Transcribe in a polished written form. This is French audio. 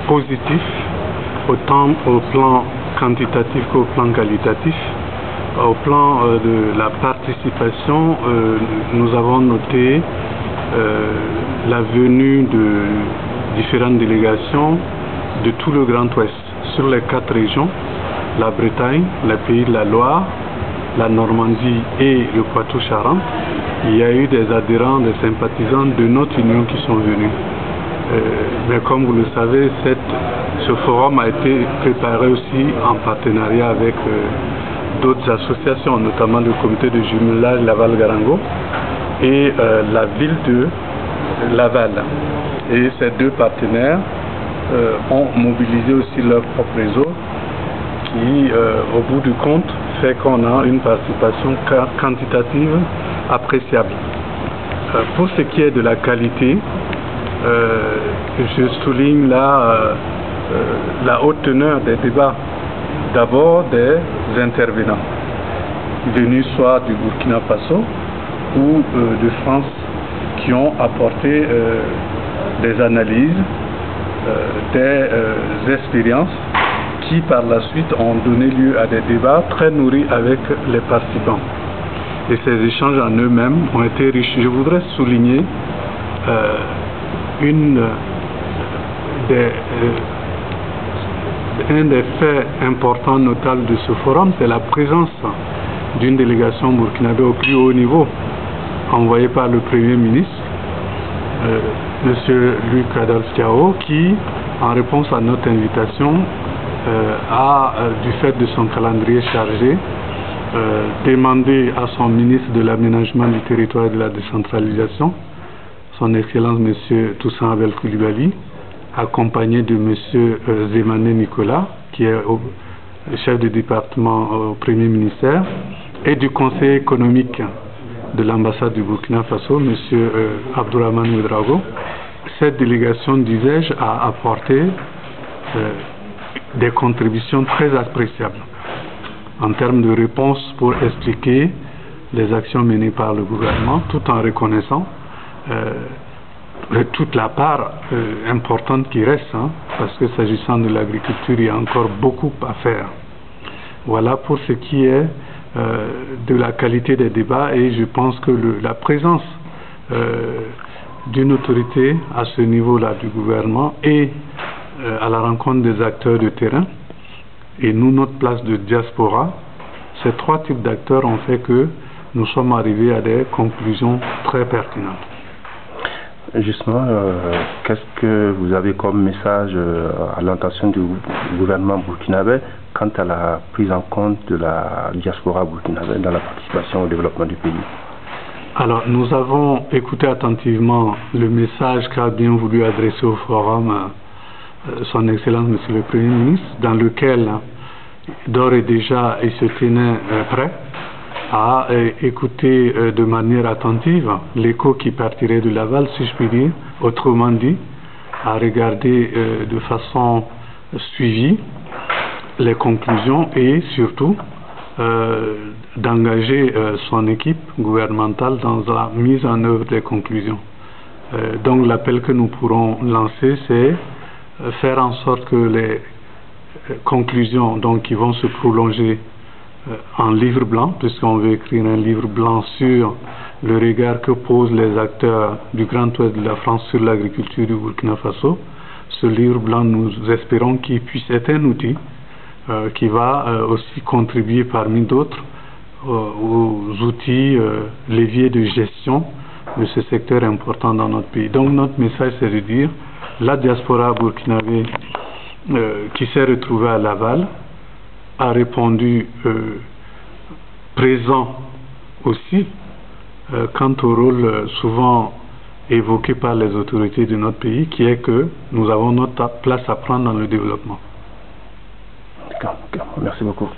Positif, autant au plan quantitatif qu'au plan qualitatif. Au plan de la participation, nous avons noté la venue de différentes délégations de tout le Grand Ouest. Sur les 4 régions, la Bretagne, les Pays de la Loire, la Normandie et le Poitou-Charentes, il y a eu des adhérents, des sympathisants de notre union qui sont venus. Mais comme vous le savez, ce forum a été préparé aussi en partenariat avec d'autres associations, notamment le comité de jumelage Laval-Garango et la ville de Laval. Et ces 2 partenaires ont mobilisé aussi leur propre réseau qui, au bout du compte, fait qu'on a une participation quantitative appréciable. Pour ce qui est de la qualité, je souligne là la haute teneur des débats, d'abord des intervenants venus soit du Burkina Faso ou de France qui ont apporté des analyses, des expériences qui par la suite ont donné lieu à des débats très nourris avec les participants. Et ces échanges en eux-mêmes ont été riches. Je voudrais souligner un des faits importants notables de ce forum, c'est la présence d'une délégation burkinabé au plus haut niveau, envoyée par le Premier ministre, M. Luc Adolphe Thiaw, qui, en réponse à notre invitation, a, du fait de son calendrier chargé, demandé à son ministre de l'aménagement du territoire et de la décentralisation, son Excellence M. Toussaint Abel Coulibaly, accompagné de M. Zemané Nicolas, qui est chef de département au Premier ministère, et du conseil économique de l'ambassade du Burkina Faso, M. Abdourahmane Ouedraogo. Cette délégation, disais-je, a apporté des contributions très appréciables en termes de réponses pour expliquer les actions menées par le gouvernement, tout en reconnaissant toute la part importante qui reste, parce que s'agissant de l'agriculture, il y a encore beaucoup à faire. Voilà pour ce qui est de la qualité des débats, et je pense que la présence d'une autorité à ce niveau-là du gouvernement et à la rencontre des acteurs de terrain, et nous, notre place de diaspora, ces 3 types d'acteurs ont fait que nous sommes arrivés à des conclusions très pertinentes. Justement, qu'est-ce que vous avez comme message à l'intention du gouvernement burkinabé quant à la prise en compte de la diaspora burkinabé dans la participation au développement du pays? Alors, nous avons écouté attentivement le message qu'a bien voulu adresser au forum son Excellence Monsieur le Premier ministre, dans lequel d'ores et déjà il se tenait prêt à écouter de manière attentive l'écho qui partirait de Laval, si je puis dire, autrement dit, à regarder de façon suivie les conclusions et surtout d'engager son équipe gouvernementale dans la mise en œuvre des conclusions. Donc l'appel que nous pourrons lancer, c'est faire en sorte que les conclusions qui vont se prolonger en livre blanc, puisqu'on veut écrire un livre blanc sur le regard que posent les acteurs du Grand Ouest de la France sur l'agriculture du Burkina Faso. Ce livre blanc, nous espérons qu'il puisse être un outil qui va aussi contribuer parmi d'autres aux outils, leviers de gestion de ce secteur important dans notre pays. Donc notre message, c'est de dire la diaspora burkinabé qui s'est retrouvée à Laval a répondu présent aussi quant au rôle souvent évoqué par les autorités de notre pays, qui est que nous avons notre place à prendre dans le développement. D'accord. Merci beaucoup.